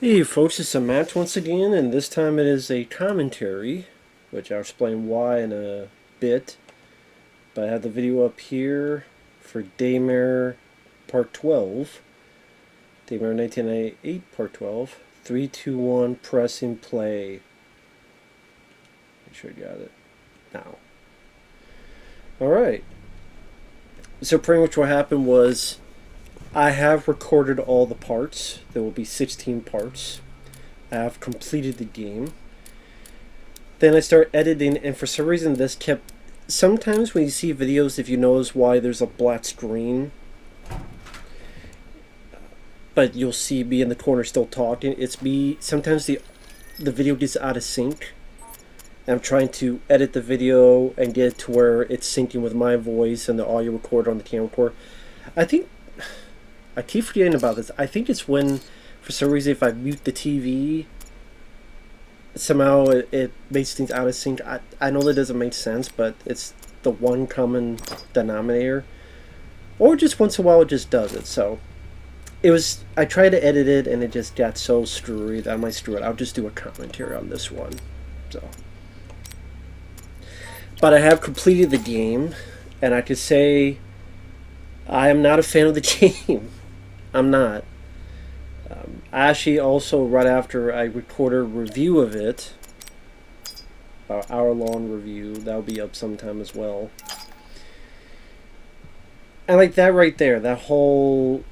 Hey folks, it's a Matt once again, and this time it is a commentary, which I'll explain why in a bit. But I have the video up here for Daymare Part 12. Daymare 1998 Part 12. 3, 2, 1, pressing play. Make sure you got it now. Alright. So pretty much what happened was I have recorded all the parts. There will be 16 parts. I have completed the game. Then I start editing, and for some reason this kept... Sometimes when you see videos, if you notice why there's a black screen, but you'll see me in the corner still talking, it's me... Sometimes the video gets out of sync. And I'm trying to edit the video and get it to where it's syncing with my voice and the audio recorder on the camera recorder. I think... I keep forgetting about this. I think it's when, for some reason, if I mute the TV, somehow it makes things out of sync. I know that doesn't make sense, but it's the one common denominator. Or just once in a while it just does it. So it was, I tried to edit it and it just got so screwy that I might screw it. I'll just do a commentary on this one. So, but I have completed the game, and I could say I am not a fan of the game. I'm not. Actually, also right after I recorded a review of it, an hour-long review, that'll be up sometime as well. And like that right there, that whole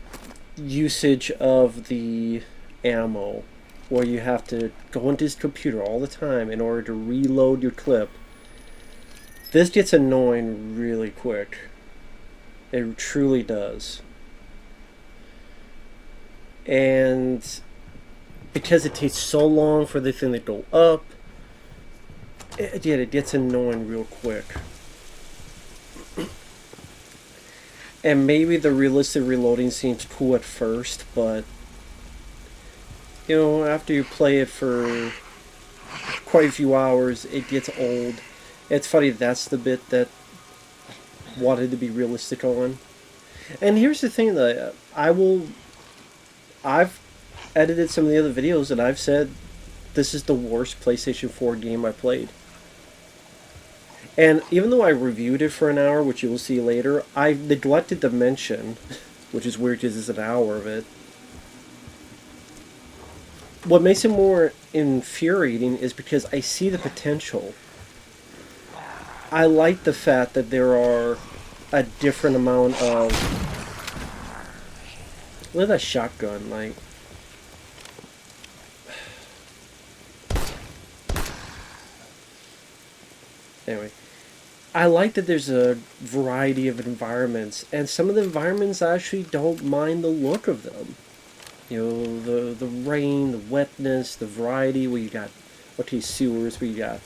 usage of the ammo, where you have to go into this computer all the time in order to reload your clip. This gets annoying really quick. It truly does. And because it takes so long for the thing to go up, it gets annoying real quick. And maybe the realistic reloading seems cool at first, but you know, after you play it for quite a few hours, it gets old. It's funny, that's the bit that wanted to be realistic on. And here's the thing that I've edited some of the other videos and I've said this is the worst PlayStation 4 game I played. And even though I reviewed it for an hour, which you will see later, I neglected to mention, which is weird because it's an hour of it, what makes it more infuriating is because I see the potential. I like the fact that there are a different amount of... Look at that shotgun, like... Anyway, I like that there's a variety of environments, and some of the environments I actually don't mind the look of them. You know, the rain, the wetness, the variety, where you got, okay, sewers, where you got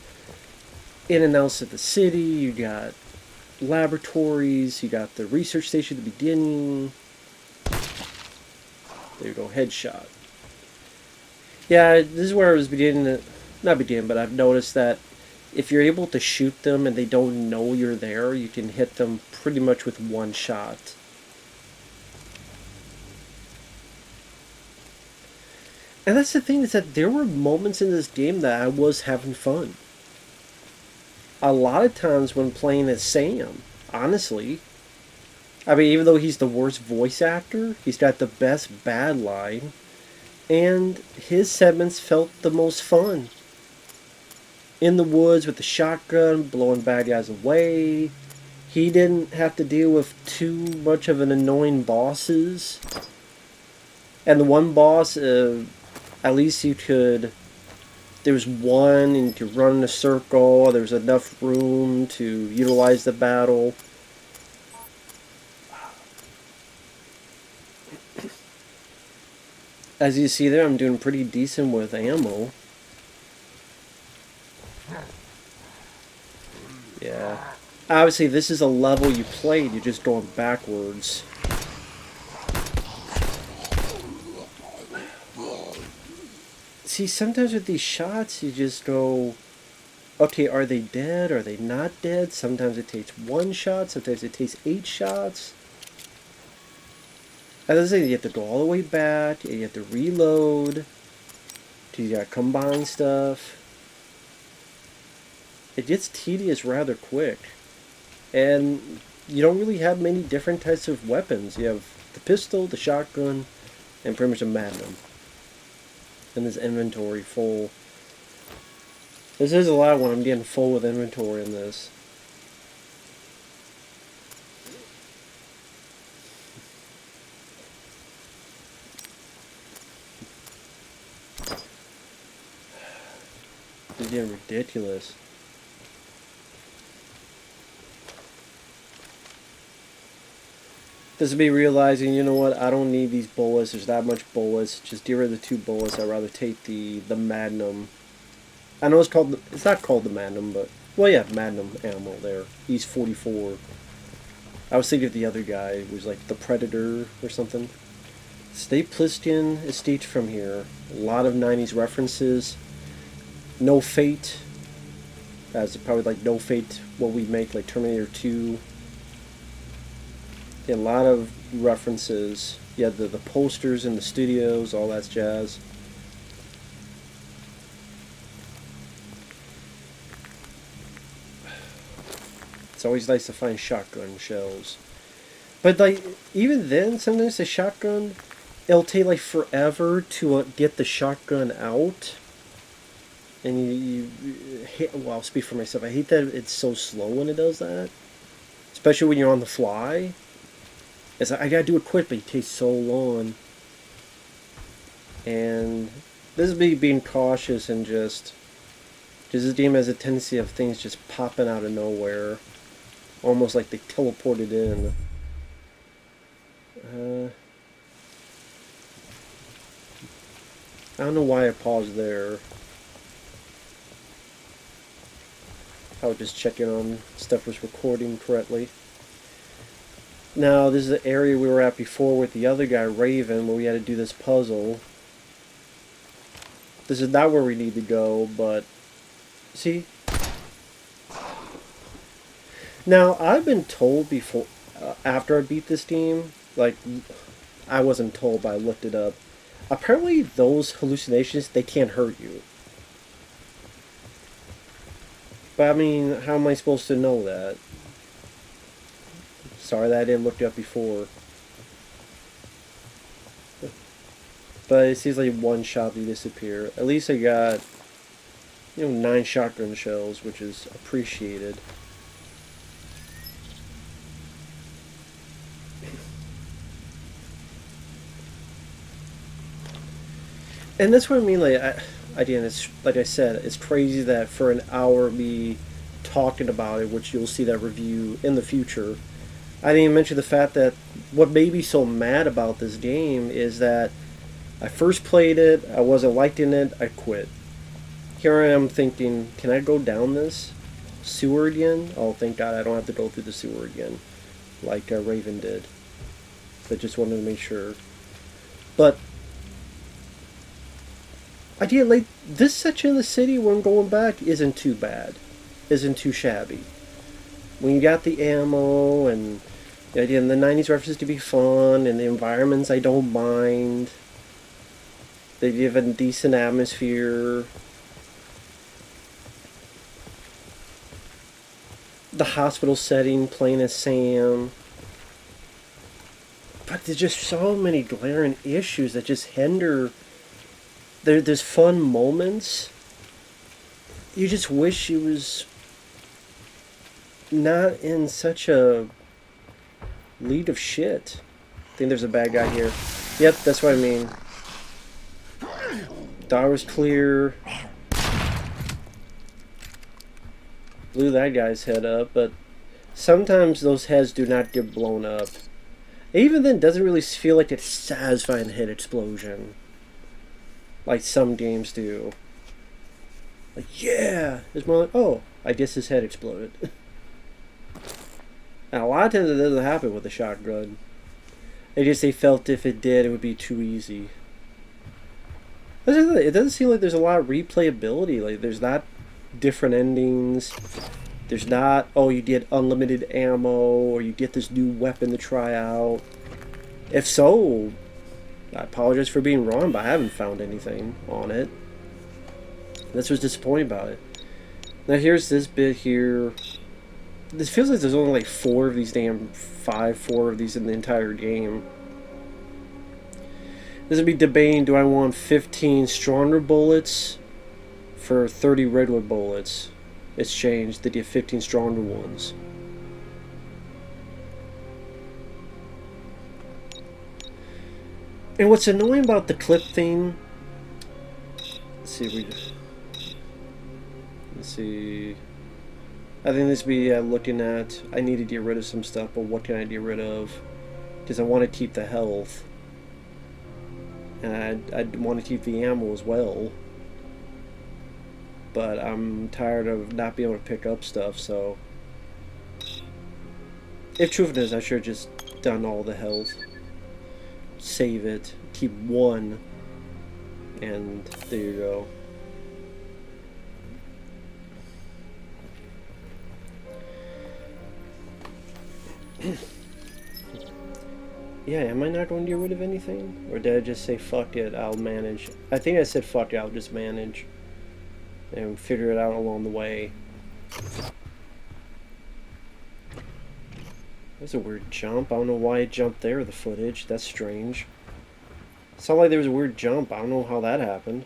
in and outs of the city, you got laboratories, you got the research station at the beginning. There you go, headshot. Yeah, this is where I was beginning to, not beginning, but I've noticed that if you're able to shoot them and they don't know you're there, you can hit them pretty much with one shot. And that's the thing, is that there were moments in this game that I was having fun. A lot of times when playing as Sam, honestly. I mean, even though he's the worst voice actor, he's got the best bad line, and his segments felt the most fun. In the woods with the shotgun, blowing bad guys away. He didn't have to deal with too much of an annoying bosses. And the one boss, at least you could... There was one, and you could run in a circle. There was enough room to utilize the battle. As you see there, I'm doing pretty decent with ammo. Yeah. Obviously, this is a level you played. You're just going backwards. See, sometimes with these shots, you just go, okay, are they dead? Are they not dead? Sometimes it takes one shot. Sometimes it takes 8 shots. And this thing, you have to go all the way back. And you have to reload. You got combine stuff. It gets tedious rather quick. And you don't really have many different types of weapons. You have the pistol, the shotgun, and pretty much a magnum. And this inventory full. This is a lot when I'm getting full with inventory in this. It's getting ridiculous. This would be realizing, you know what, I don't need these bullets, there's that much bullets, just get rid of the 2 bullets, I'd rather take the Magnum. I know it's not called the Magnum, but, well yeah, Magnum ammo there. He's 44. I was thinking of the other guy, who was like the Predator or something. State Pliskin Estate from here. A lot of 90s references. No Fate. As probably like No Fate, what we make, like Terminator 2. Yeah, a lot of references. Yeah, the posters in the studios, all that jazz. It's always nice to find shotgun shells. But like, even then, sometimes the shotgun, it'll take like forever to get the shotgun out. And you hate, well, I'll speak for myself. I hate that it's so slow when it does that. Especially when you're on the fly. It's like, I gotta do it quick, but it takes so long. And this is me being cautious and just this game has a tendency of things just popping out of nowhere. Almost like they teleported in. I don't know why I paused there. I was just checking on stuff was recording correctly. Now, this is the area we were at before with the other guy, Raven, where we had to do this puzzle. This is not where we need to go, but... See? Now, I've been told before, after I beat this game, like, I wasn't told, but I looked it up. Apparently, those hallucinations, they can't hurt you. But, I mean, how am I supposed to know that? Sorry that I didn't look it up before. But it seems like one shot they disappear. At least I got, 9 shotgun shells, which is appreciated. And that's what I mean, like, again, it's, like I said, it's crazy that for an hour me talking about it, which you'll see that review in the future. I didn't even mention the fact that what made me so mad about this game is that I first played it, I wasn't liking it, I quit. Here I am thinking, can I go down this sewer again? Oh, thank God I don't have to go through the sewer again, like Raven did. But just wanted to make sure. But I did like this section of the city when going back isn't too bad, isn't too shabby. When you got the ammo and the idea of the 90s references to be fun and the environments I don't mind. They give a decent atmosphere. The hospital setting, playing as Sam. But there's just so many glaring issues that just hinder. There's fun moments. You just wish it was not in such a lead of shit. I think there's a bad guy here. Yep, that's what I mean. Door was clear. Blew that guy's head up, but sometimes those heads do not get blown up. Even then, it doesn't really feel like it's satisfying head explosion. Like some games do. Like, yeah! It's more like, oh, I guess his head exploded. And a lot of times it doesn't happen with a shotgun. They just they felt if it did, it would be too easy. It doesn't seem like there's a lot of replayability. Like there's not different endings. There's not, oh, you get unlimited ammo or you get this new weapon to try out. If so, I apologize for being wrong, but I haven't found anything on it. That's what's disappointing about it. Now here's this bit here. This feels like there's only like 4 of these damn 4 of these in the entire game. This would be debating, do I want 15 stronger bullets for 30 redwood bullets? It's changed. They get 15 stronger ones. And what's annoying about the clip thing... Let's see. I think this would be looking at... I need to get rid of some stuff, but what can I get rid of? Because I want to keep the health. And I want to keep the ammo as well. But I'm tired of not being able to pick up stuff, so... If truth is, I should have just done all the health. Save it. Keep 1. And there you go. Yeah, am I not going to get rid of anything? Or did I just say fuck it, I'll manage? I think I said fuck it, I'll just manage. And figure it out along the way. That's a weird jump. I don't know why it jumped there, the footage. That's strange. It sounded like there was a weird jump. I don't know how that happened.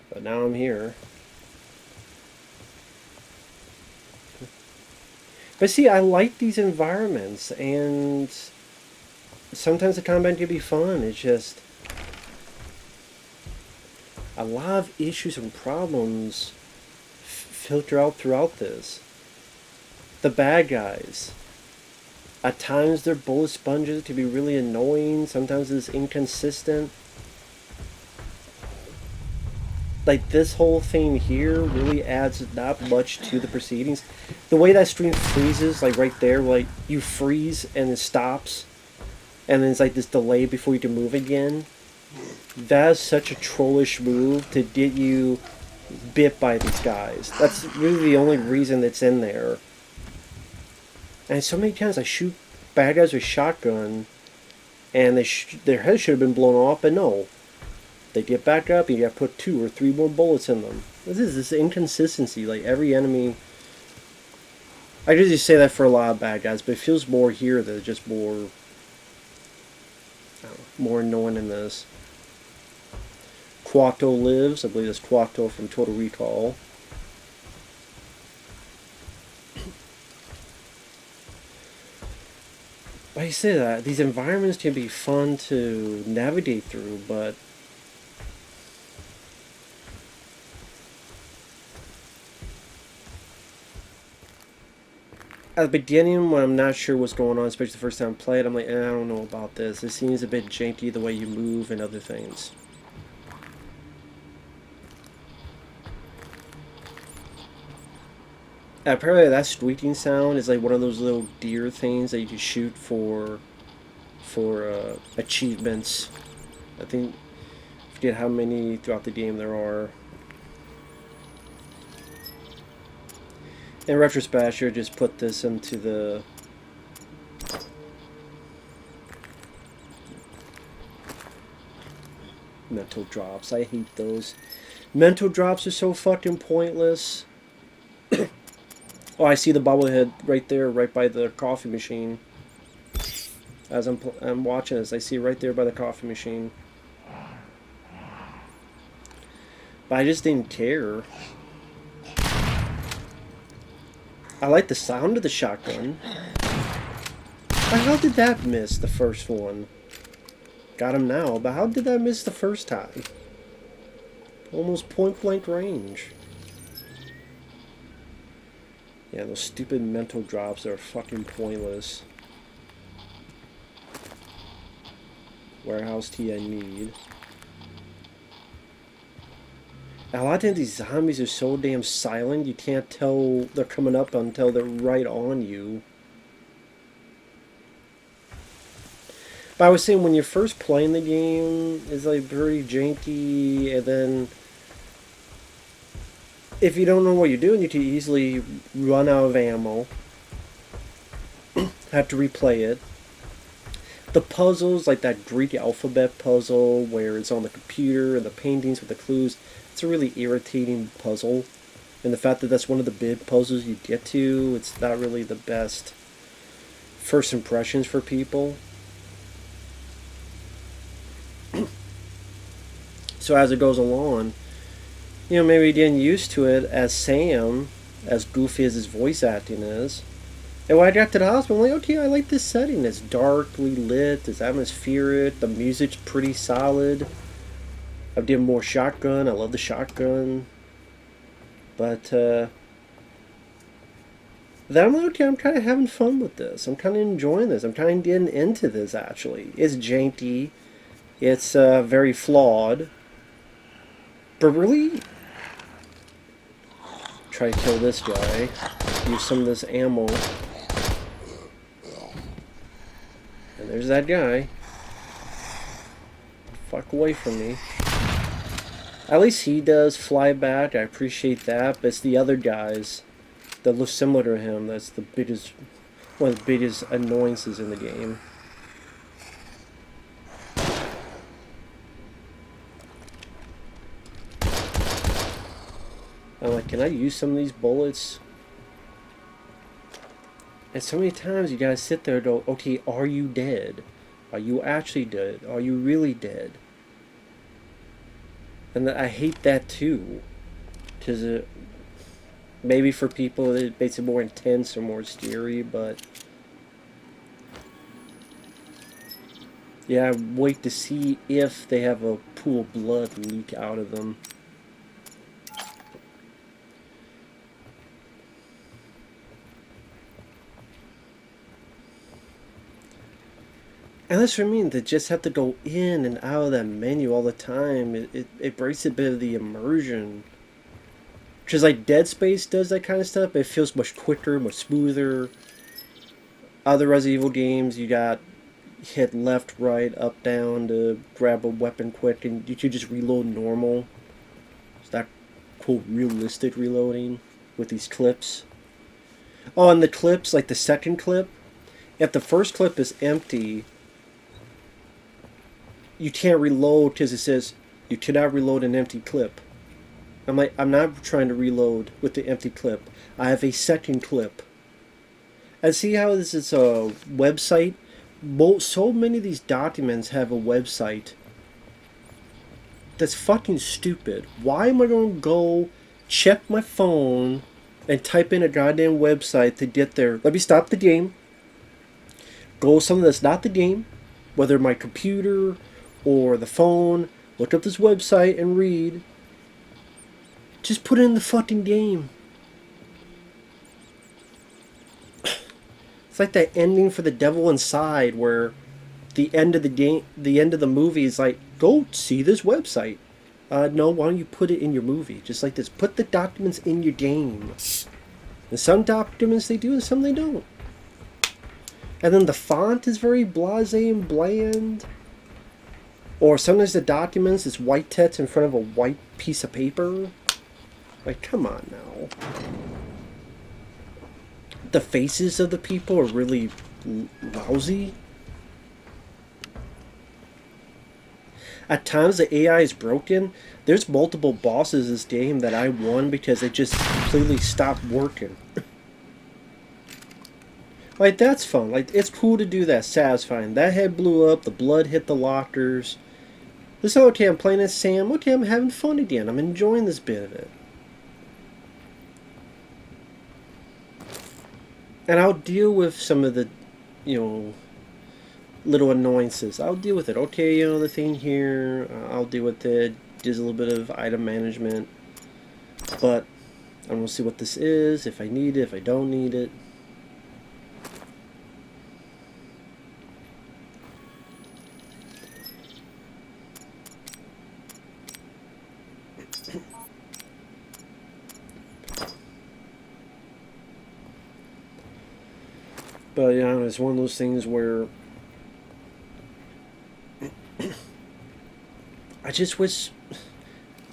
But now I'm here. But see, I like these environments, and sometimes the combat can be fun. It's just a lot of issues and problems filter out throughout this. The bad guys. At times they're bullet sponges to be really annoying. Sometimes it's inconsistent. Like this whole thing here really adds not much to the proceedings. The way that stream freezes, like right there, like you freeze and it stops, and then it's like this delay before you can move again. That is such a trollish move to get you bit by these guys. That's really the only reason that's in there. And so many times I shoot bad guys with shotgun, and their head should have been blown off, but no. They get back up, and you got to put 2 or 3 more bullets in them. This inconsistency. Like every enemy, I usually say that for a lot of bad guys, but it feels more here that it's just more, I don't know, more annoying in this. Quato lives. I believe that's Quato from Total Recall. Like I say that, these environments can be fun to navigate through, but at the beginning, when I'm not sure what's going on, especially the first time I play it, I'm like, I don't know about this. It seems a bit janky the way you move and other things. Apparently that squeaking sound is like one of those little deer things that you can shoot for achievements. I think, I forget how many throughout the game there are. In retrospect, I should just put this into the mental drops. I hate those. Mental drops are so fucking pointless. Oh, I see the bobblehead right there, right by the coffee machine. As I'm watching this, I see it right there by the coffee machine. But I just didn't care. I like the sound of the shotgun. But how did that miss the first one? Got him now, but how did that miss the first time? Almost point blank range. Yeah, those stupid mental drops are fucking pointless. Warehouse tea I need. A lot of times these zombies are so damn silent, you can't tell they're coming up until they're right on you. But I was saying, when you're first playing the game, it's like very janky, and then if you don't know what you're doing, you can easily run out of ammo. Have to replay it. The puzzles, like that Greek alphabet puzzle where it's on the computer and the paintings with the clues, it's a really irritating puzzle. And the fact that that's one of the big puzzles you get to, it's not really the best first impressions for people. So as it goes along, maybe getting used to it as Sam, as goofy as his voice acting is. And when I got to the hospital, I'm like, okay, I like this setting. It's darkly lit, it's atmospheric, the music's pretty solid. I've done more shotgun, I love the shotgun. But, then I'm like, okay, I'm kind of having fun with this. I'm kind of enjoying this. I'm kind of getting into this, actually. It's janky. It's very flawed. But really, try to kill this guy. Use some of this ammo. And there's that guy. Fuck away from me. At least he does fly back. I appreciate that. But it's the other guys that look similar to him that's one of the biggest annoyances in the game. I'm like, can I use some of these bullets? And so many times you gotta sit there and go, okay, are you dead? Are you actually dead? Are you really dead? And I hate that too. Because maybe for people it makes it more intense or more scary, but yeah, I wait to see if they have a pool of blood leak out of them. And that's what I mean, to just have to go in and out of that menu all the time, it breaks a bit of the immersion. Because like Dead Space does that kind of stuff, it feels much quicker, much smoother. Other Resident Evil games, you got hit left, right, up, down to grab a weapon quick, and you could just reload normal. It's that cool realistic reloading with these clips. Oh, and the clips, like the second clip, if the first clip is empty, you can't reload because it says you cannot reload an empty clip. I'm like, I'm not trying to reload with the empty clip. I have a second clip. And see how this is a website? So many of these documents have a website. That's fucking stupid. Why am I going to go check my phone and type in a goddamn website to get there? Let me stop the game. Go to something that's not the game, whether my computer or the phone, look up this website and read. Just put it in the fucking game. It's like that ending for The Devil Inside where the end of the game, the end of the movie is like, go see this website. No, why don't you put it in your movie? Just like this. Put the documents in your game. And some documents they do and some they don't. And then the font is very blasé and bland. Or sometimes the documents is white text in front of a white piece of paper. Like, come on now. The faces of the people are really lousy. At times the AI is broken. There's multiple bosses in this game that I won because they just completely stopped working. Like, that's fun. Like, it's cool to do that. Satisfying. That head blew up. The blood hit the lockers. This is okay. I'm playing as Sam. Okay, I'm having fun again. I'm enjoying this bit of it. And I'll deal with some of the, little annoyances. I'll deal with it. Okay, the thing here, I'll deal with it. Just a little bit of item management. But I'm going to see what this is, if I need it, if I don't need it. But it's one of those things where I just wish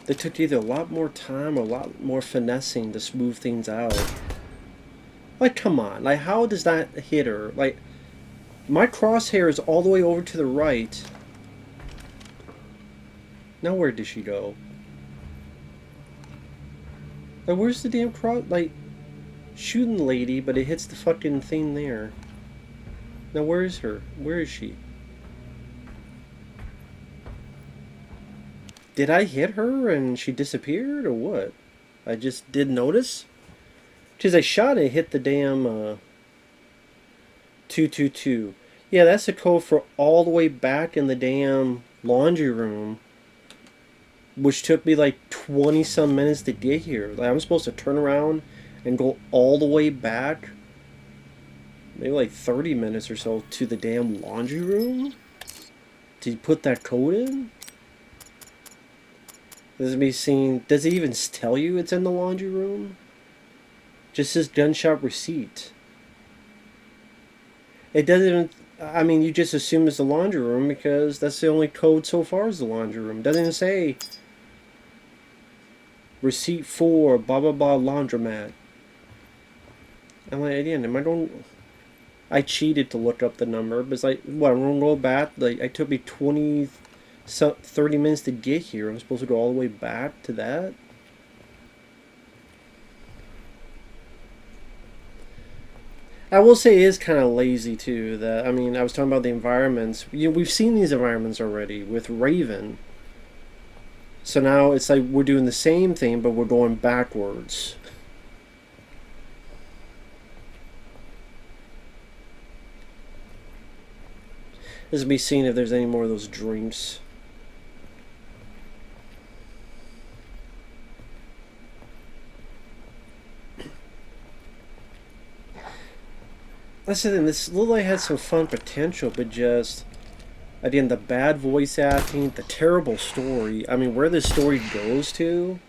they took either a lot more time or a lot more finessing to smooth things out. Like, come on. Like, how does that hit her? Like, My crosshair is all the way over to the right. Now where did she go? Like, where's the damn cross? Like, shooting lady, but it hits the fucking thing there. Now where is her? Where is she? Did I hit her and she disappeared, or what? I just didn't notice? Because I shot it, hit the damn 222. Yeah, that's the code for all the way back in the damn laundry room, which took me like 20 some minutes to get here. Like, I'm supposed to turn around and go all the way back, maybe like 30 minutes or so, to the damn laundry room to put that code in. Does it even tell you it's in the laundry room? Just says gunshot receipt. It doesn't even, I mean, you just assume it's the laundry room because that's the only code so far is the laundry room. It doesn't even say receipt for blah blah blah laundromat. I'm like, again, I cheated to look up the number, but it's like, what, I'm gonna go back, like, it took me 30 minutes to get here. I'm supposed to go all the way back to that? I will say it is kind of lazy too. That, I mean, I was talking about the environments. We've seen these environments already with Raven. So now it's like we're doing the same thing, but we're going backwards. This will be seeing if there's any more of those drinks. That's the thing, this Lily had some fun potential, but just, again, the bad voice acting, the terrible story. I mean, where this story goes to,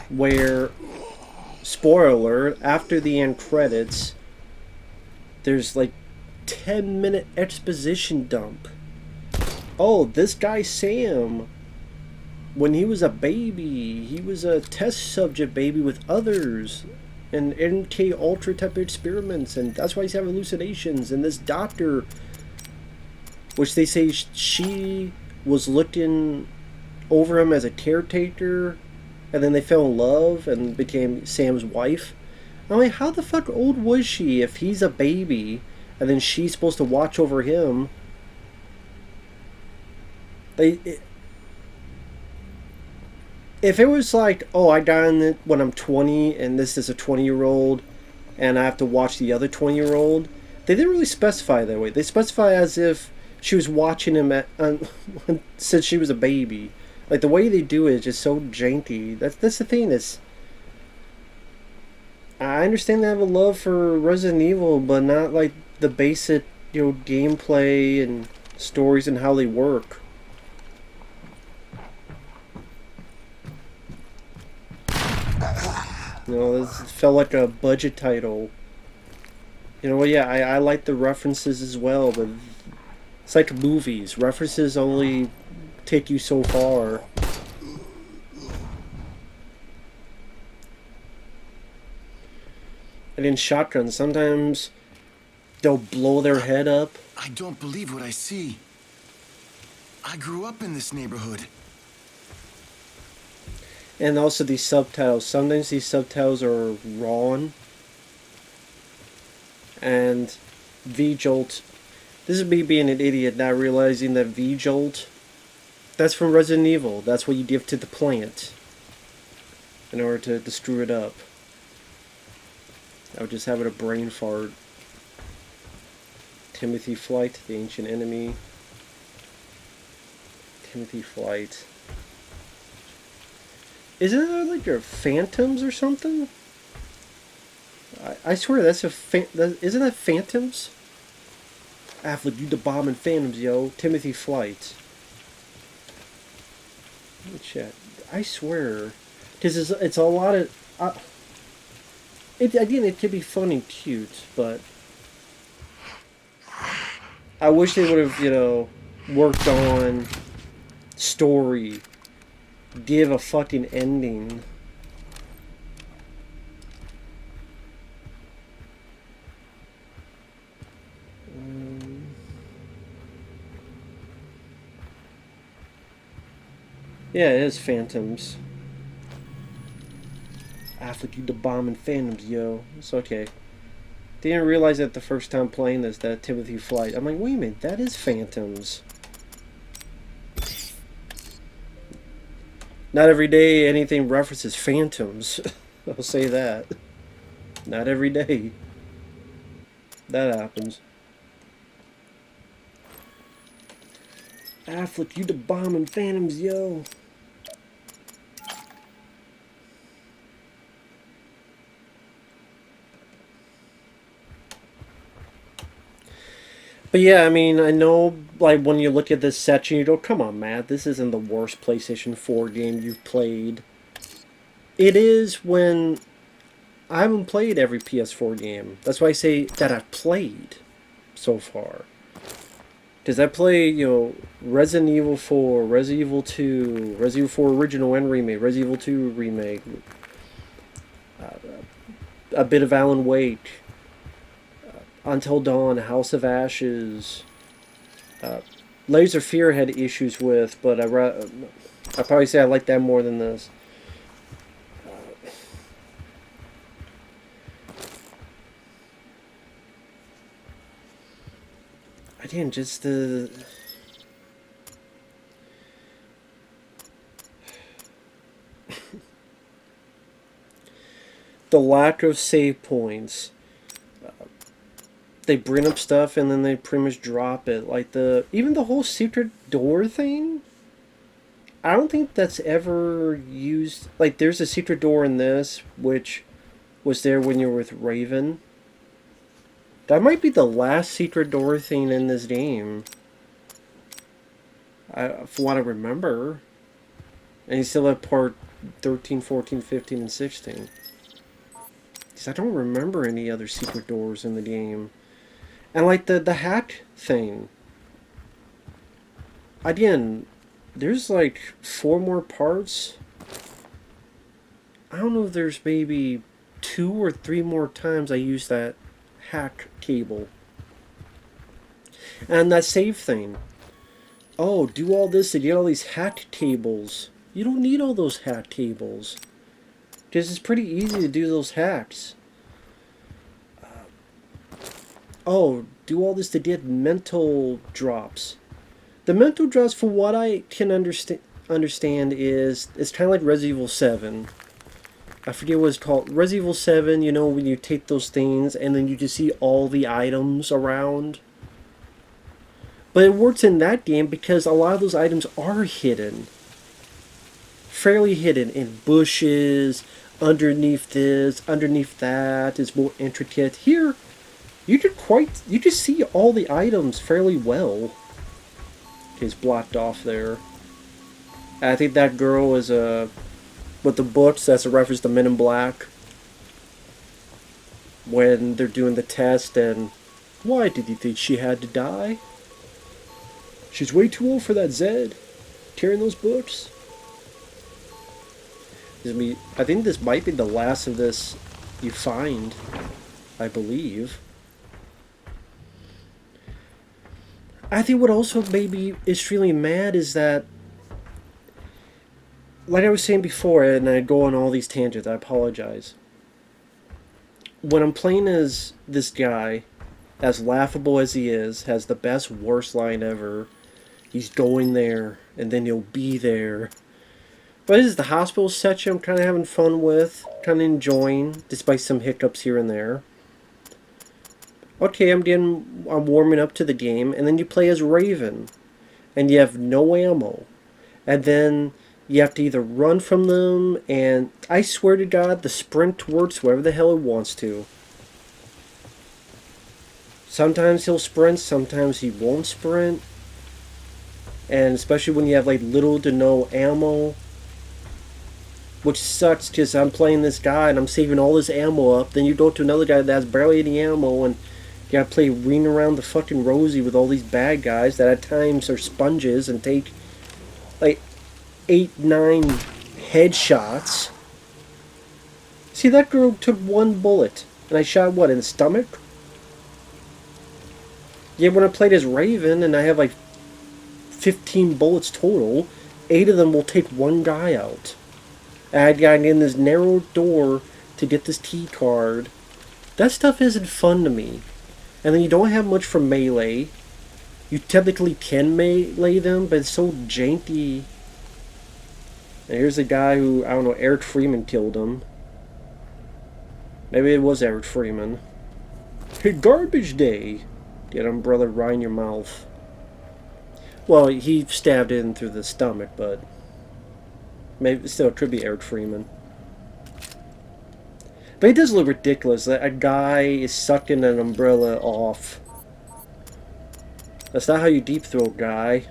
where, spoiler alert, after the end credits, there's like 10-minute exposition dump. Oh, this guy Sam, when he was a baby, he was a test subject baby with others. And MK Ultra type of experiments, and that's why he's having hallucinations. And this doctor, which they say she was looking over him as a caretaker, and then they fell in love and became Sam's wife. I'm like, how the fuck old was she if he's a baby, and then she's supposed to watch over him? If it was like, oh, I died when I'm 20 and this is a 20-year-old and I have to watch the other 20-year-old, they didn't really specify that way. They specify as if she was watching him since she was a baby. Like, the way they do it is just so janky. That's the thing. I understand they have a love for Resident Evil, but not like the basic, gameplay and stories and how they work. This felt like a budget title. Well, yeah, I like the references as well, but it's like movies. References only take you so far. And in shotguns, sometimes they'll blow their head up. I don't believe what I see. I grew up in this neighborhood. And also these subtitles. Sometimes these subtitles are wrong. And V-Jolt. This is me being an idiot, not realizing that V-Jolt, that's from Resident Evil. That's what you give to the plant in order to screw it up. I was just having a brain fart. Timothy Flight, the ancient enemy. Timothy Flight. Isn't that like your Phantoms or something? I swear that's isn't that Phantoms? Affleck, you the bomb in Phantoms, yo. Timothy Flight. Let me check. I swear, because it's a lot of. Again, it could be fun and cute, but I wish they would have, worked on story. Give a fucking ending. Yeah, it is Phantoms. Affleck, you the bomb in Phantoms, yo. It's okay. Didn't realize that the first time playing this, that Timothy Flight. I'm like, wait a minute, that is Phantoms. Not every day anything references Phantoms. I'll say that. Not every day. That happens. Affleck, you the bomb in Phantoms, yo. But yeah, I mean, I know, like, when you look at this section, you go, come on, Matt, this isn't the worst PlayStation 4 game you've played. It is when I haven't played every PS4 game. That's why I say that I've played so far. Because I played, Resident Evil 4, Resident Evil 2, Resident Evil 4 Original and Remake, Resident Evil 2 Remake, a bit of Alan Wake, Until Dawn, House of Ashes. Layers of Fear had issues with, but I probably say I like that more than this. Again, just the lack of save points. They bring up stuff and then they pretty much drop it. Like even the whole secret door thing. I don't think that's ever used. Like, there's a secret door in this, which was there when you were with Raven. That might be the last secret door thing in this game. From what I remember. And you still have part 13, 14, 15, and 16. Because I don't remember any other secret doors in the game. And like the hack thing. Again, there's like 4 more parts. I don't know if there's maybe 2 or 3 more times I use that hack cable. And that save thing. Oh, do all this to get all these hack tables. You don't need all those hack tables. Because it's pretty easy to do those hacks. Oh, do all this to get mental drops. The mental drops, for what I can understand, is it's kind of like Resident Evil 7. I forget what it's called. Resident Evil 7, when you take those things and then you just see all the items around. But it works in that game because a lot of those items are hidden. Fairly hidden in bushes, underneath this, underneath that. It's more intricate. Here, you just see all the items fairly well. Okay, it's blocked off there. I think that girl is with the books, that's a reference to Men in Black. When they're doing the test and why did you think she had to die? She's way too old for that, Zed. Carrying those books. I think this might be the last of this you find, I believe. I think what also maybe is really mad is that, like I was saying before, and I go on all these tangents, I apologize. When I'm playing as this guy, as laughable as he is, has the best, worst line ever, he's going there, and then he'll be there. But this is the hospital section I'm kind of having fun with, kind of enjoying, despite some hiccups here and there. Okay, I'm warming up to the game, and then you play as Raven, and you have no ammo. And then you have to either run from them, and I swear to God, the sprint works wherever the hell it wants to. Sometimes he'll sprint, sometimes he won't sprint. And especially when you have like little to no ammo. Which sucks because I'm playing this guy and I'm saving all this ammo up. Then you go to another guy that has barely any ammo and you gotta play ring around the fucking rosy with all these bad guys that at times are sponges and take like 8, 9 headshots. See, that girl took 1 bullet and I shot what, in the stomach? Yeah, when I played as Raven and I have like 15 bullets total, 8 of them will take one guy out. And I gotta get in this narrow door to get this T card. That stuff isn't fun to me. And then you don't have much for melee. You technically can melee them, but it's so janky. And here's a guy who, I don't know, Eric Freeman killed him. Maybe it was Eric Freeman. Hey, garbage day! Get umbrella right in your mouth. Well, he stabbed in through the stomach, but maybe still it could be Eric Freeman. But it does look ridiculous that a guy is sucking an umbrella off. That's not how you deep throat, guy.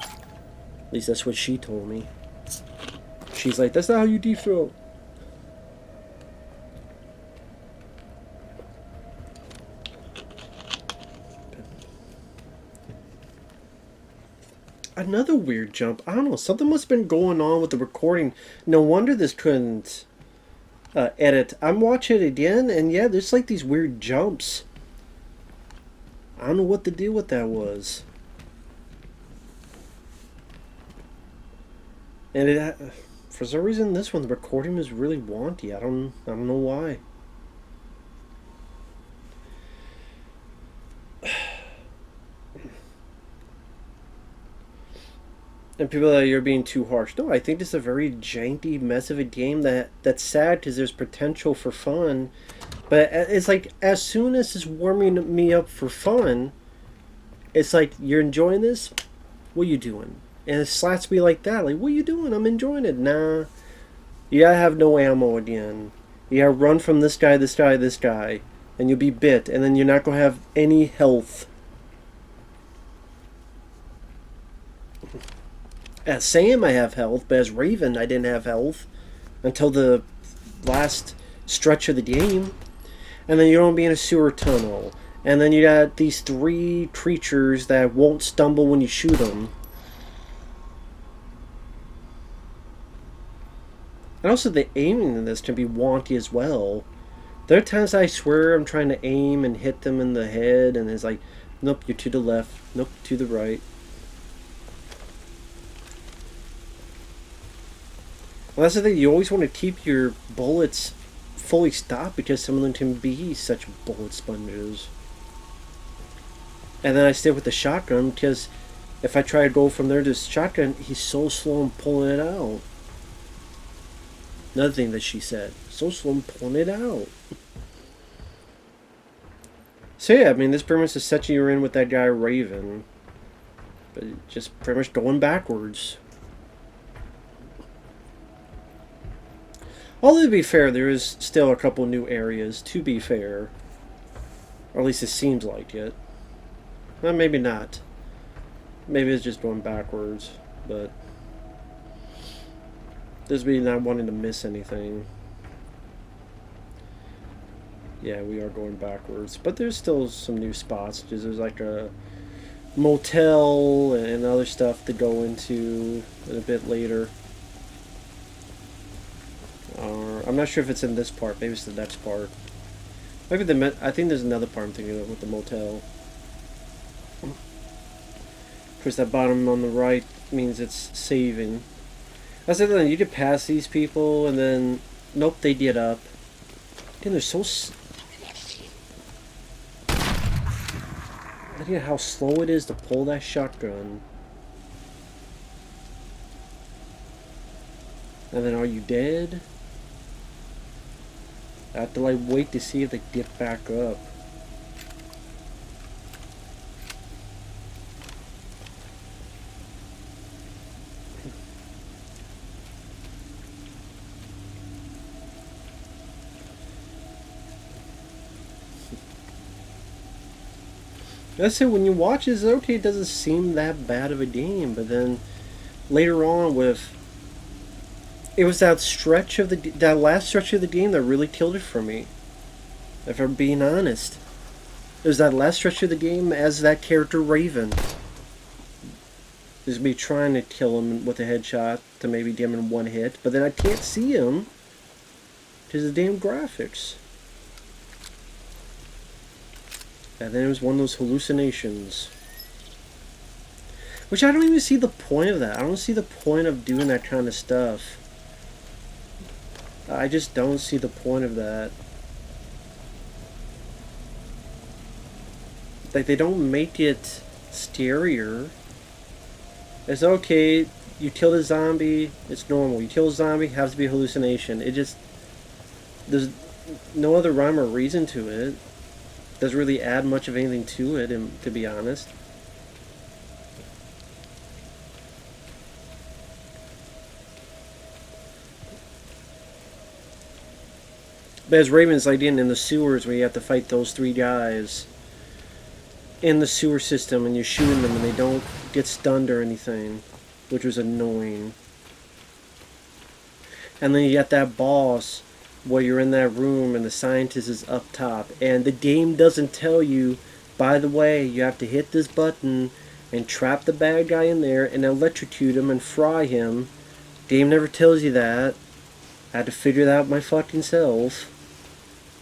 At least that's what she told me. She's like, that's not how you deep throat. Another weird jump. I don't know. Something must have been going on with the recording. No wonder this couldn't edit. I'm watching it again, and yeah, there's like these weird jumps. I don't know what the deal with that was. And it, for some reason, this one the recording was really wonky. I don't know why. And people are like, you're being too harsh. No, I think this is a very janky mess of a game that's sad because there's potential for fun. But it's like, as soon as it's warming me up for fun, it's like, you're enjoying this? What are you doing? And it slaps me like that. Like, what are you doing? I'm enjoying it. Nah. You gotta have no ammo again. You gotta run from this guy, this guy, this guy. And you'll be bit. And then you're not gonna have any health. As Sam, I have health, but as Raven, I didn't have health until the last stretch of the game. And then you're going to be in a sewer tunnel. And then you got these 3 creatures that won't stumble when you shoot them. And also the aiming in this can be wonky as well. There are times I swear I'm trying to aim and hit them in the head, and it's like, nope, you're to the left, nope, to the right. Well, that's the thing, you always want to keep your bullets fully stopped because some of them can be such bullet sponges. And then I stay with the shotgun because if I try to go from there to shotgun, he's so slow in pulling it out. Another thing that she said, so slow in pulling it out. So yeah, I mean, this pretty much is setting you in with that guy Raven. But just pretty much going backwards. Although to be fair, there is still a couple new areas, to be fair. Or at least it seems like it. Well, maybe not. Maybe it's just going backwards, but just me not wanting to miss anything. Yeah, we are going backwards, but there's still some new spots. Because there's like a motel and other stuff to go into a bit later. I'm not sure if it's in this part. Maybe it's the next part. Maybe I think there's another part I'm thinking of with the motel. Of course, that bottom on the right means it's saving. That's the thing. You could pass these people and then nope, they get up. Damn, they're so. Look at how slow it is to pull that shotgun. And then, are you dead? I have to like wait to see if they get back up. That's it, when you watch it, okay, it doesn't seem that bad of a game, but then later on with it was that stretch of that last stretch of the game that really killed it for me. If I'm being honest. It was that last stretch of the game as that character Raven. Is me trying to kill him with a headshot to maybe get him in one hit, but then I can't see him because of the damn graphics. And then it was one of those hallucinations. Which I don't even see the point of that. I don't see the point of doing that kind of stuff. I just don't see the point of that. Like, they don't make it scarier. It's okay, you kill a zombie, it's normal. You kill a zombie, it has to be a hallucination. It just... There's no other rhyme or reason to it. Doesn't really add much of anything to it, and to be honest. But as Raven's like in the sewers where you have to fight those three guys in the sewer system and you're shooting them and they don't get stunned or anything, which was annoying. And then you got that boss where you're in that room and the scientist is up top and the game doesn't tell you, by the way, you have to hit this button and trap the bad guy in there and electrocute him and fry him. Game never tells you that. I had to figure that out my fucking self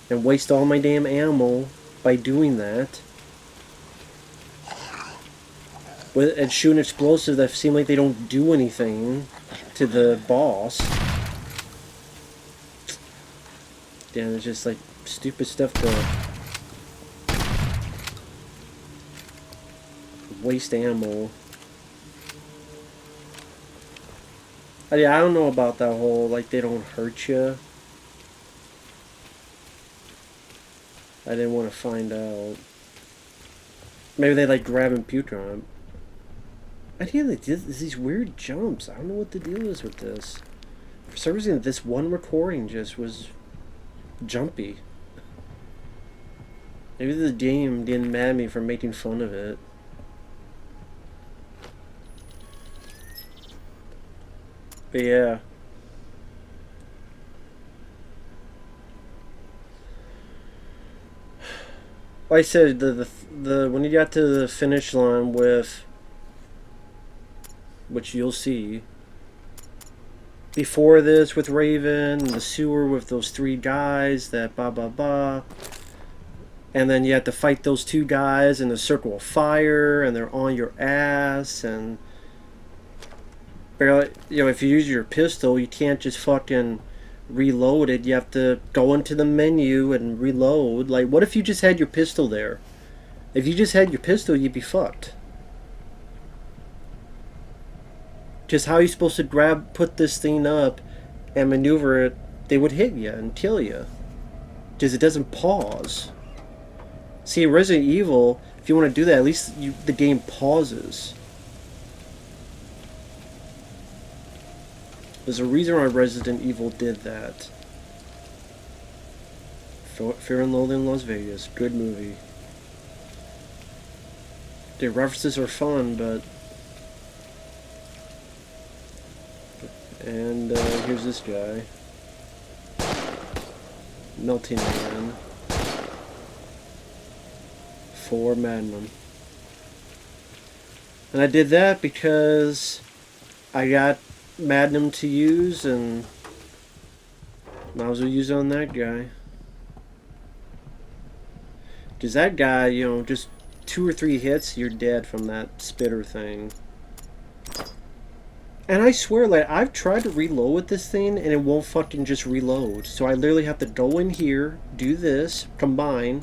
and waste all my damn ammo by doing that. And shooting explosives that seem like they don't do anything to the boss. Damn, it's just like stupid stuff to waste ammo. I don't know about that whole, like, they don't hurt you. I didn't want to find out. Maybe they like grab and puke on him. I think they did these weird jumps. I don't know what the deal is with this. For some reason, this one recording just was jumpy. Maybe the game didn't mad at me for making fun of it. But yeah. Like I said, the when you got to the finish line with, which you'll see, before this with Raven, the sewer with those three guys, that blah blah blah, and then you have to fight those two guys in the circle of fire, and they're on your ass, and barely, you know, if you use your pistol, you can't just fucking reload it. You have to go into the menu and reload. Like, what if you just had your pistol there? If you just had your pistol, you'd be fucked. Just how are you supposed to put this thing up and maneuver it? They would hit you and kill you. Because it doesn't pause. See, Resident Evil, if you want to do that, at least the game pauses. There's a reason why Resident Evil did that. Fear and Loathing in Las Vegas. Good movie. The references are fun, but... And here's this guy. Melting Man. 4 Magnum. And I did that because I got Magnum to use, and might as well use it on that guy. Because that guy, you know, just 2 or 3 hits, you're dead from that spitter thing. And I swear, like, I've tried to reload with this thing, and it won't fucking just reload. So I literally have to go in here, do this, combine,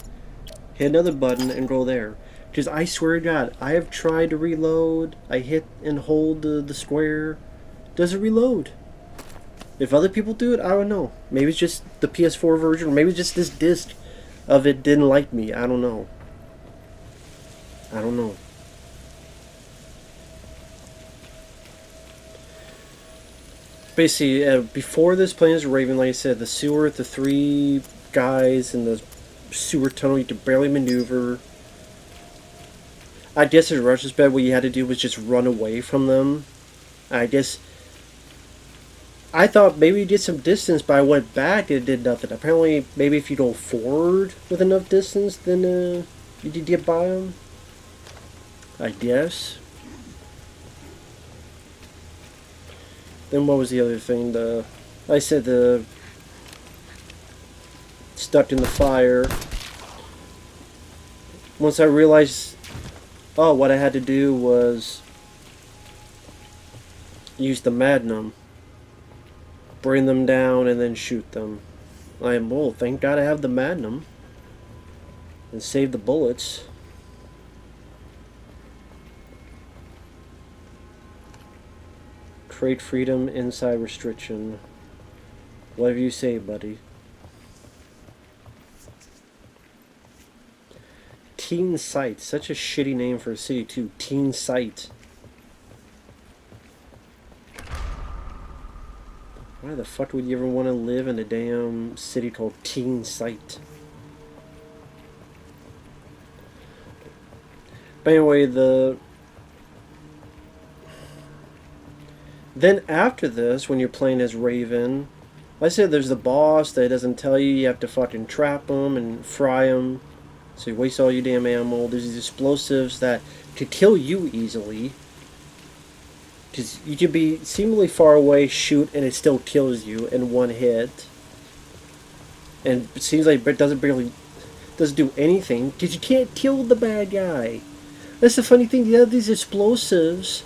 hit another button, and go there. Because I swear to God, I have tried to reload, I hit and hold the square, doesn't reload. If other people do it, I don't know. Maybe it's just the PS4 version, or maybe just this disc of it didn't like me. I don't know. I don't know. Basically, before this, playing as Raven, like I said, the sewer, the 3 guys in the sewer tunnel, you could barely maneuver. I guess in retrospect, what you had to do was just run away from them. I guess I thought maybe you did some distance, but I went back and it did nothing. Apparently, maybe if you go forward with enough distance, then you did get by them. I guess. Then what was the other thing? I said the stuck in the fire. Once I realized, oh, what I had to do was use the Magnum, bring them down, and then shoot them. I'm, well, thank God I have the Magnum. And save the bullets. Trade freedom, inside restriction. Whatever you say, buddy. Teen Site. Such a shitty name for a city, too. Teen Site. Why the fuck would you ever want to live in a damn city called Teen Site? But anyway, then after this, when you're playing as Raven, like I said, there's the boss that doesn't tell you. You have to fucking trap him and fry him. So you waste all your damn ammo. There's these explosives that could kill you easily. Because you could be seemingly far away, shoot, and it still kills you in one hit. And it seems like it doesn't do anything, because you can't kill the bad guy. That's the funny thing, you have these explosives.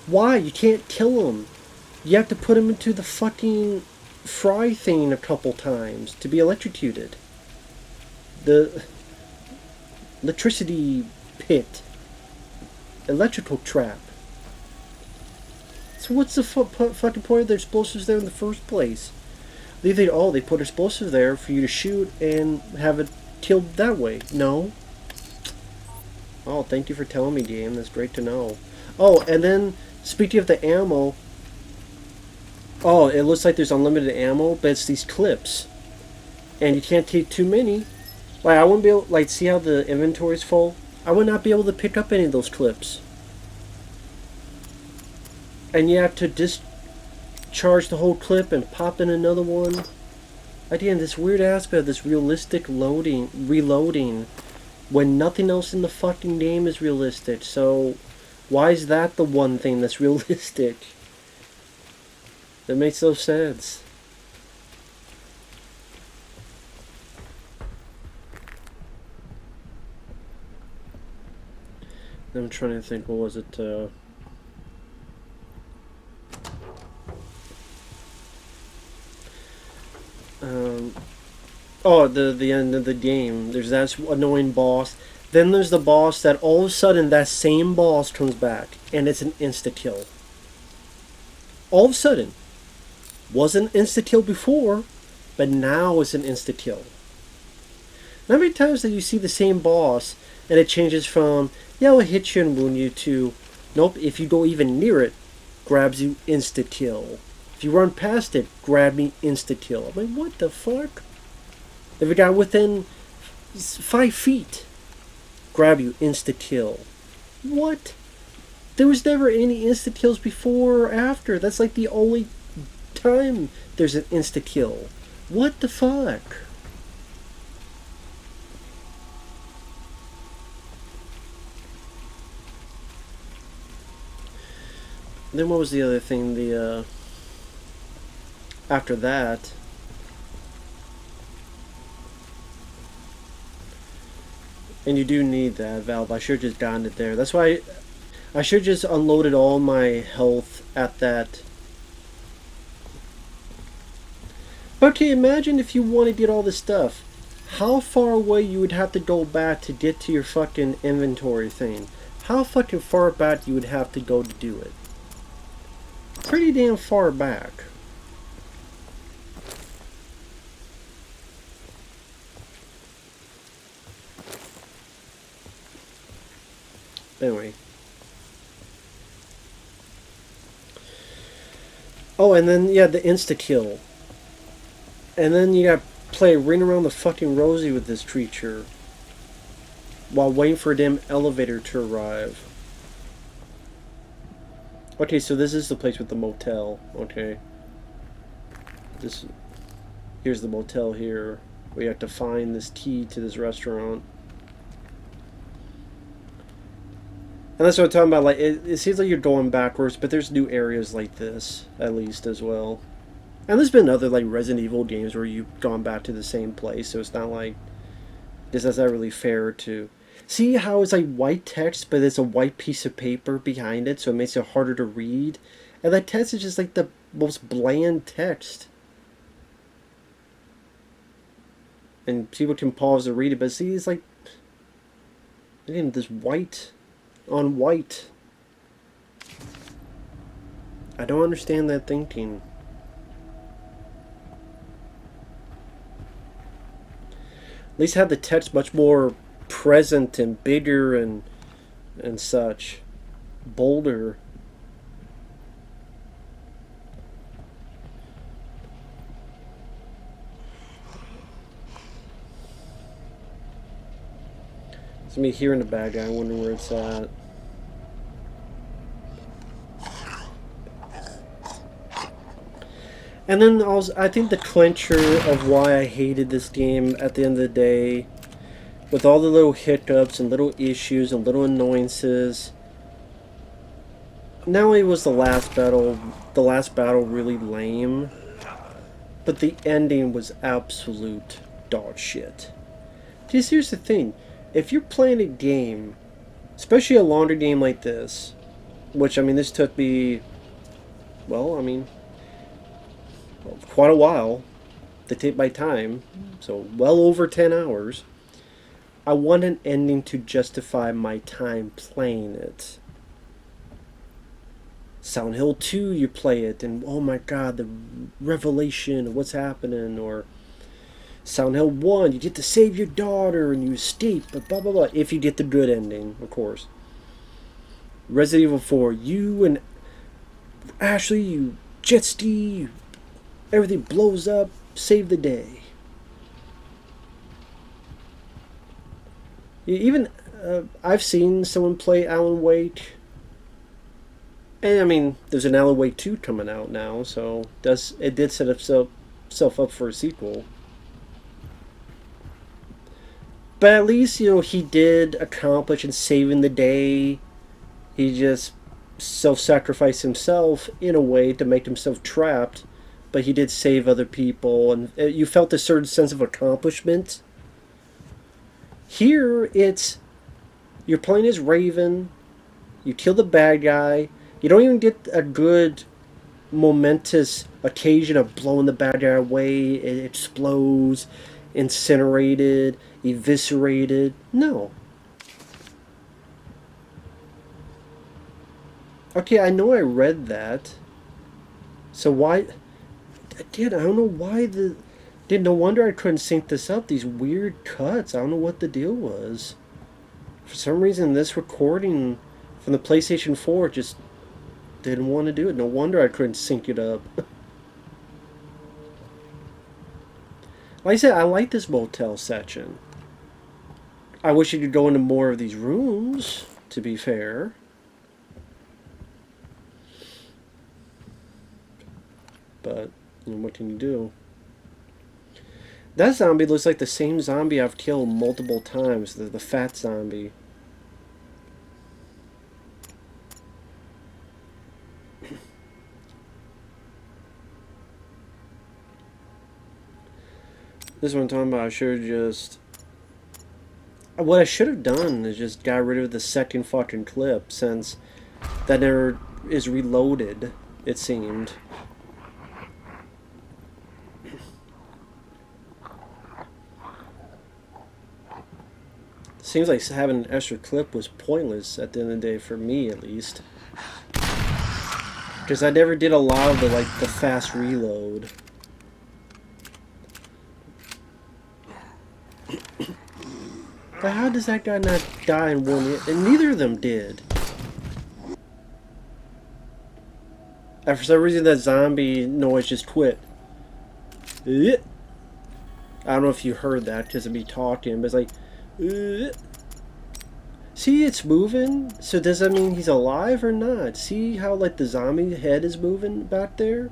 Why? You can't kill them. You have to put them into the fucking fry thing a couple times to be electrocuted. The electricity pit. Electrical trap. So what's the fucking point of the explosives there in the first place? They put explosives there for you to shoot and have it killed that way. No. Oh, thank you for telling me, game. That's great to know. Oh, and then, speaking of the ammo, oh, it looks like there's unlimited ammo, but it's these clips. And you can't take too many. Like, I wouldn't be able, like, see how the inventory's full? I would not be able to pick up any of those clips. And you have to discharge the whole clip and pop in another one. Again, this weird aspect of this realistic reloading, when nothing else in the fucking game is realistic. So, why is that the one thing that's realistic? That makes no sense. I'm trying to think, what was it? Oh, the end of the game. There's that annoying boss. Then there's the boss that all of a sudden that same boss comes back and it's an insta-kill. All of a sudden. Wasn't insta-kill before, but now it's an insta-kill. How many times that you see the same boss and it changes from, yeah, it'll hit you and wound you, to, nope, if you go even near it, grabs you insta-kill. If you run past it, grab me insta-kill. I'm like, what the fuck? If it got within 5 feet, grab you insta-kill. What? There was never any insta-kills before or after. That's like the only time there's an insta-kill. What the fuck? Then what was the other thing? After that, and you do need that valve. I should have just gotten it there. That's why I should have just unloaded all my health at that. But okay, imagine if you want to get all this stuff. How far away you would have to go back to get to your fucking inventory thing. How fucking far back you would have to go to do it. Pretty damn far back. Anyway. Oh, and then, yeah, the insta-kill. And then you gotta play Ring Around the fucking Rosie with this creature. While waiting for a damn elevator to arrive. Okay, so this is the place with the motel. Okay. Here's the motel here. We have to find this key to this restaurant. And that's what I'm talking about. Like, it seems like you're going backwards, but there's new areas like this, at least, as well. And there's been other, like, Resident Evil games where you've gone back to the same place, so it's not like... This is not really fair to... See how it's like white text, but there's a white piece of paper behind it, so it makes it harder to read. And that text is just like the most bland text. And people can pause to read it, but see, it's like, again, this white on white. I don't understand that thinking. At least have the text much more present and bigger and such, bolder. It's me hearing the bad guy. I wonder where it's at. And then also, I think the clincher of why I hated this game at the end of the day, with all the little hiccups and little issues and little annoyances, not only was the last battle really lame, but the ending was absolute dog shit. Because here's the thing, if you're playing a game, especially a longer game like this, which, I mean, this took me, well, I mean, quite a while to take my time, so well over 10 hours. I want an ending to justify my time playing it. Silent Hill 2, you play it, and oh my god, the revelation of what's happening. Or Silent Hill 1, you get to save your daughter and you escape, but blah blah blah. If you get the good ending, of course. Resident Evil 4, you and Ashley, you jet ski, everything blows up, save the day. Even I've seen someone play Alan Wake, and I mean, there's an Alan Wake 2 coming out now, so it did set itself up for a sequel. But at least, you know, he did accomplish in saving the day. He just self-sacrificed himself in a way to make himself trapped, but he did save other people, and you felt a certain sense of accomplishment. Here, you're playing as Raven, you kill the bad guy, you don't even get a good momentous occasion of blowing the bad guy away, it explodes, incinerated, eviscerated. No. Okay, I know I read that. So why... Again, I don't know why no wonder I couldn't sync this up. These weird cuts. I don't know what the deal was. For some reason, this recording from the PlayStation 4 just didn't want to do it. No wonder I couldn't sync it up. Like I said, I like this motel section. I wish you could go into more of these rooms, to be fair. But, you know, what can you do? That zombie looks like the same zombie I've killed multiple times, the fat zombie. This one I'm talking about, I should have just... What I should have done is just got rid of the second fucking clip, since that never is reloaded, it seemed. Seems like having an extra clip was pointless at the end of the day, for me at least. Because I never did a lot of the fast reload. But how does that guy not die in one hit? And neither of them did. And for some reason that zombie noise just quit. I don't know if you heard that because of me talking, but it's like... See, it's moving. So does that mean he's alive or not? See how the zombie head is moving back there?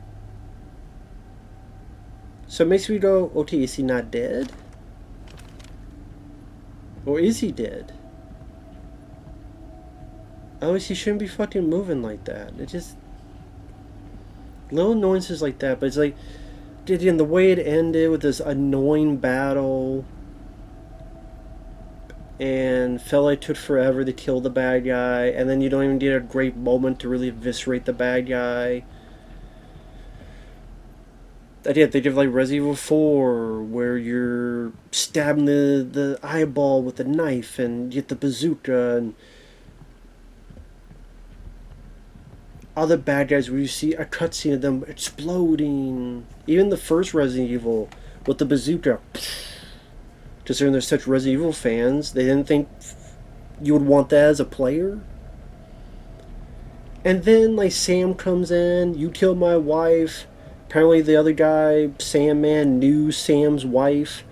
So it makes me go, okay, is he not dead? Or is he dead? Oh, he shouldn't be fucking moving like that. It just... Little annoyances like that, but it's like... The way it ended with this annoying battle... and felt like it took forever to kill the bad guy, and then you don't even get a great moment to really eviscerate the bad guy. I did. They did like Resident Evil 4, where you're stabbing the eyeball with a knife and you get the bazooka, and other bad guys where you see a cutscene of them exploding. Even the first Resident Evil with the bazooka. Considering there's such Resident Evil fans, they didn't think you would want that as a player. And then like Sam comes in, you killed my wife. Apparently the other guy, Sandman, knew Sam's wife.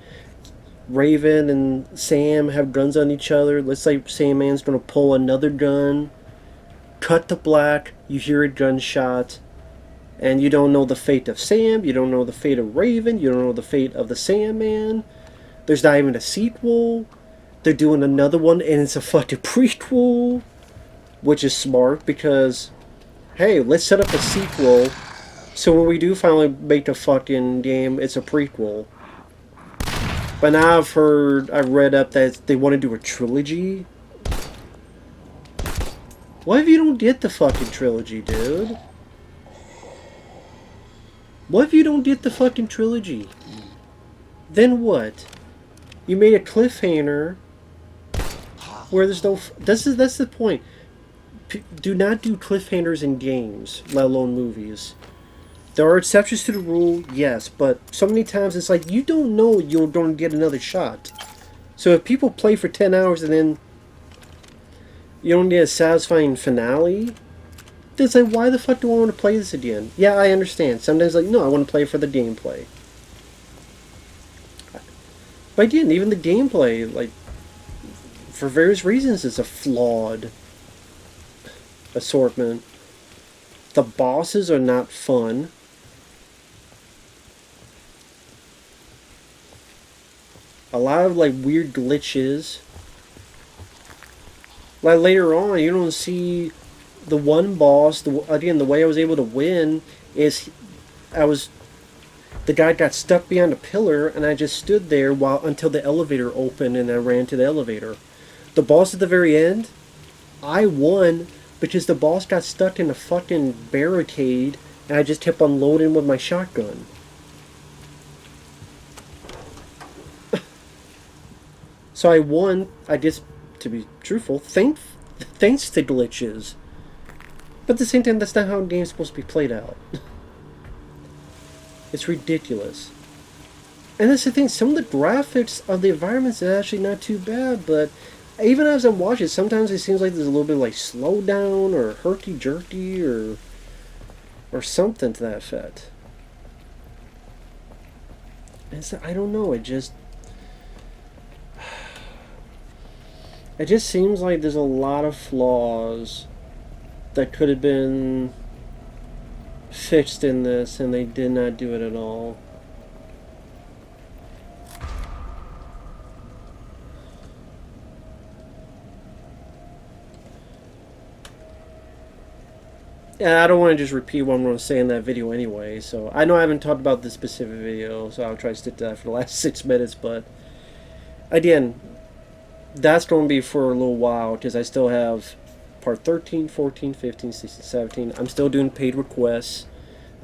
Raven and Sam have guns on each other. Let's say Sandman's gonna pull another gun. Cut to black, you hear a gunshot, and you don't know the fate of Sam, you don't know the fate of Raven, you don't know the fate of the Sandman. There's not even a sequel. They're doing another one, and it's a fucking prequel, which is smart because, hey, let's set up a sequel. So when we do finally make the fucking game, it's a prequel. But now I've read up that they want to do a trilogy. What if you don't get the fucking trilogy, dude? What if you don't get the fucking trilogy? Then what? You made a cliffhanger where there's no... That's the point. Do not do cliffhangers in games, let alone movies. There are exceptions to the rule, yes, but so many times it's like you don't know you're going to get another shot. So if people play for 10 hours and then you don't get a satisfying finale, it's like, why the fuck do I want to play this again? Yeah, I understand. Sometimes like, no, I want to play for the gameplay. But again, even the gameplay, like, for various reasons, is a flawed assortment. The bosses are not fun. A lot of, like, weird glitches. Like, later on, you don't see the one boss. Again, the way I was able to win is the guy got stuck behind a pillar, and I just stood there until the elevator opened, and I ran to the elevator. The boss at the very end, I won because the boss got stuck in a fucking barricade, and I just kept unloading with my shotgun. So I won. I just, to be truthful, thanks to glitches. But at the same time, that's not how a game's supposed to be played out. It's ridiculous. And that's the thing, some of the graphics of the environments are actually not too bad, but even as I'm watching, sometimes it seems like there's a little bit like slowdown or herky-jerky or something to that effect. And so, I don't know, it just seems like there's a lot of flaws that could have been fixed in this, and they did not do it at all. And I don't want to just repeat what I'm going to say in that video anyway, so I know I haven't talked about this specific video, so I'll try to stick to that for the last 6 minutes, but again, that's going to be for a little while, because I still have part 13, 14, 15, 16, 17. I'm still doing paid requests.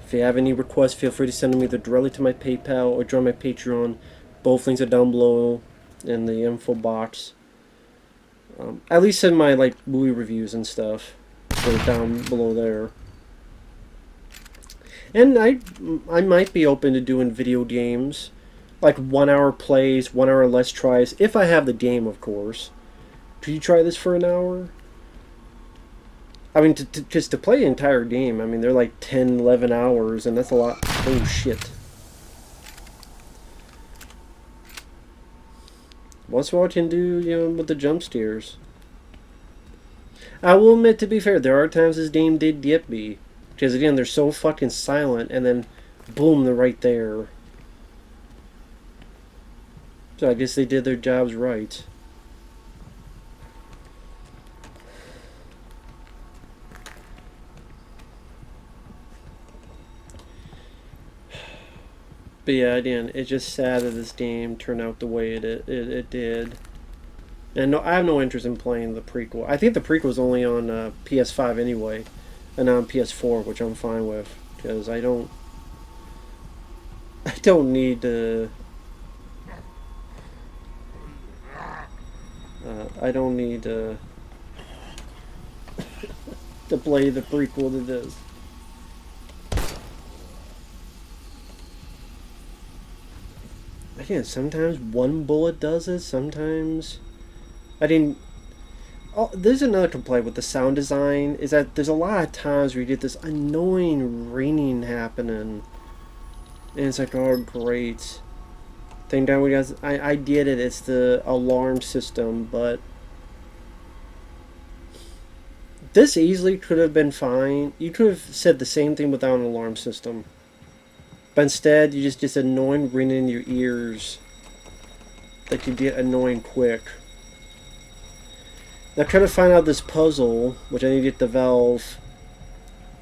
If you have any requests, feel free to send them either directly to my PayPal or join my Patreon. Both links are down below in the info box. At least in my like movie reviews and stuff. So down below there. And I might be open to doing video games. Like 1 hour plays, 1 hour less tries. If I have the game, of course. Could you try this for an hour? I mean, just to play the entire game, I mean, they're like 10, 11 hours, and that's a lot. Oh, shit. What's what you can do, you know, with the jump scares? I will admit, to be fair, there are times this game did get me. Because, again, they're so fucking silent, and then, boom, they're right there. So I guess they did their jobs right. But yeah, again, it's just sad that this game turned out the way it did. And no, I have no interest in playing the prequel. I think the prequel is only on PS5 anyway, and on PS4, which I'm fine with because I don't need to. I don't need to play the prequel to this. Again, sometimes one bullet does it. Sometimes I didn't. Oh, there's another complaint with the sound design is that there's a lot of times where you get this annoying ringing happening, and it's like, oh great. Thing down, we guys, I get it. It's the alarm system, but this easily could have been fine. You could have said the same thing without an alarm system, but instead you just annoying ringing in your ears that you get annoying quick. Now, trying to find out this puzzle, which I need to get the valve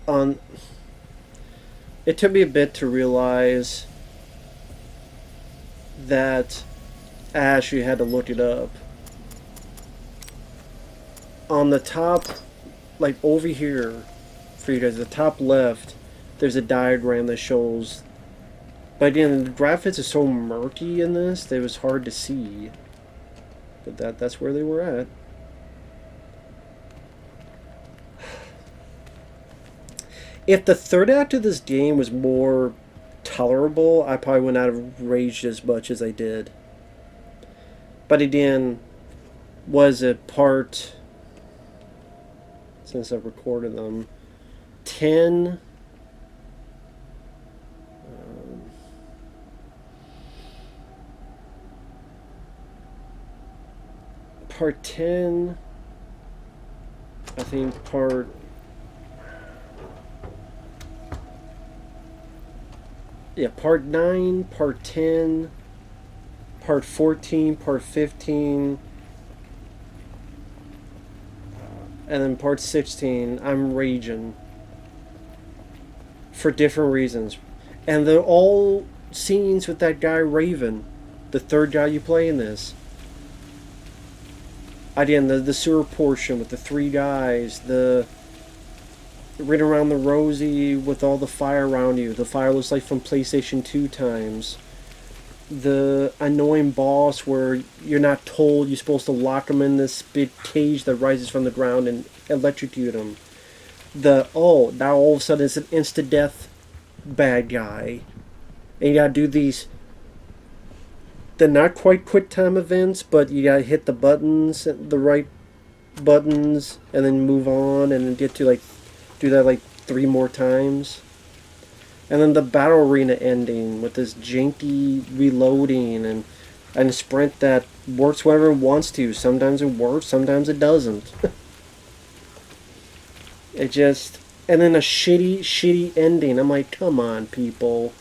on. It took me a bit to realize that I actually had to look it up. On the top, like over here, for you guys, the top left, there's a diagram that shows. But again, the graphics are so murky in this that it was hard to see. But that's where they were at. If the third act of this game was more tolerable, I probably would not have raged as much as I did. But again, was it part, since I've recorded them, 10, part 10, I think part part 9, part 10, part 14, part 15, and then part 16, I'm raging. For different reasons. And they're all scenes with that guy Raven, the third guy you play in this. Again, the sewer portion with the three guys, the rid around the Rosie with all the fire around you. The fire looks like from PlayStation 2 times. The annoying boss where you're not told you're supposed to lock him in this big cage that rises from the ground and electrocute him. Now all of a sudden it's an insta-death bad guy. And you gotta do these, they're not quite quick time events, but you gotta hit the buttons, the right buttons, and then move on and then get to like do that like 3 more times. And then the battle arena ending with this janky reloading and a sprint that works whenever it wants to. Sometimes it works, sometimes it doesn't. It just, and then a shitty ending. I'm like, come on, people.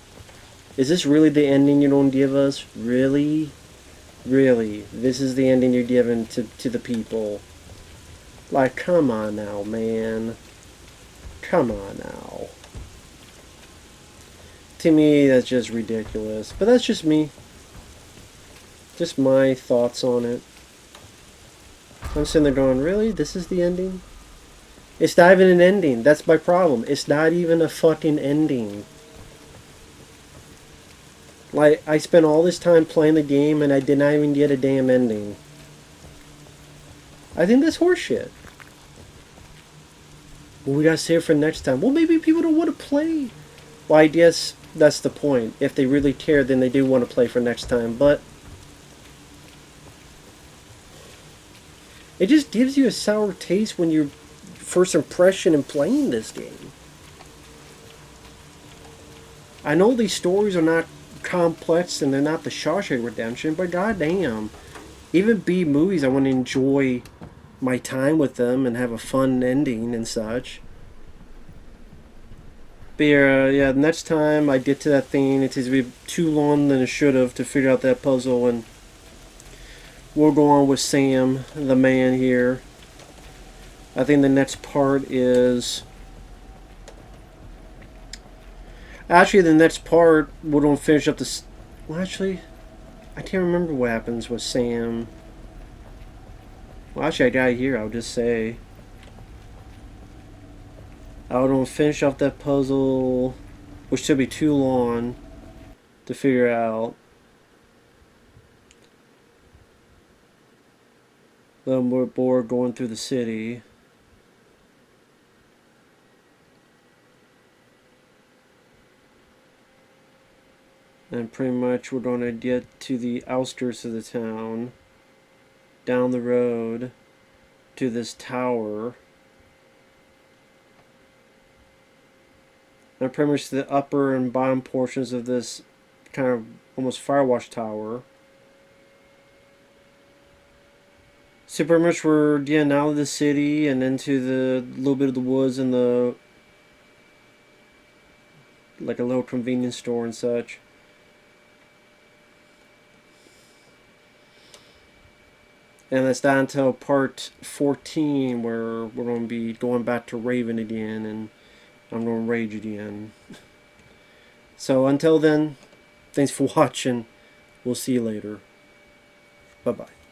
Is this really the ending you don't give us? Really? Really? This is the ending you're giving to the people? Like, come on now, man. Come on now. To me, that's just ridiculous. But that's just me. Just my thoughts on it. I'm sitting there going, really? This is the ending? It's not even an ending. That's my problem. It's not even a fucking ending. Like, I spent all this time playing the game and I did not even get a damn ending. I think that's horseshit. Well, we gotta save it for next time. Well, maybe people don't want to play. Well, I guess that's the point. If they really care, then they do want to play for next time. But it just gives you a sour taste when your first impression in playing this game. I know these stories are not complex and they're not the Shawshank Redemption, but goddamn, even B movies, I want to enjoy my time with them and have a fun ending and such. But yeah, next time I get to that thing, it takes me too long than it should have to figure out that puzzle, and we'll go on with Sam, the man here. I think the next part is... Actually, the next part, we're going to finish up this... Well, actually, I can't remember what happens with Sam. Well, actually, I got it here. I'll just say I don't finish off that puzzle, which should be too long to figure out. A little more bored going through the city. And pretty much we're going to get to the outskirts of the town, down the road to this tower. And pretty much the upper and bottom portions of this kind of almost firewash tower. So pretty much we're getting out of the city and into the little bit of the woods and the like a little convenience store and such. And it's down until part 14 where we're going to be going back to Raven again and I'm going to rage again. So until then, thanks for watching. We'll see you later. Bye-bye.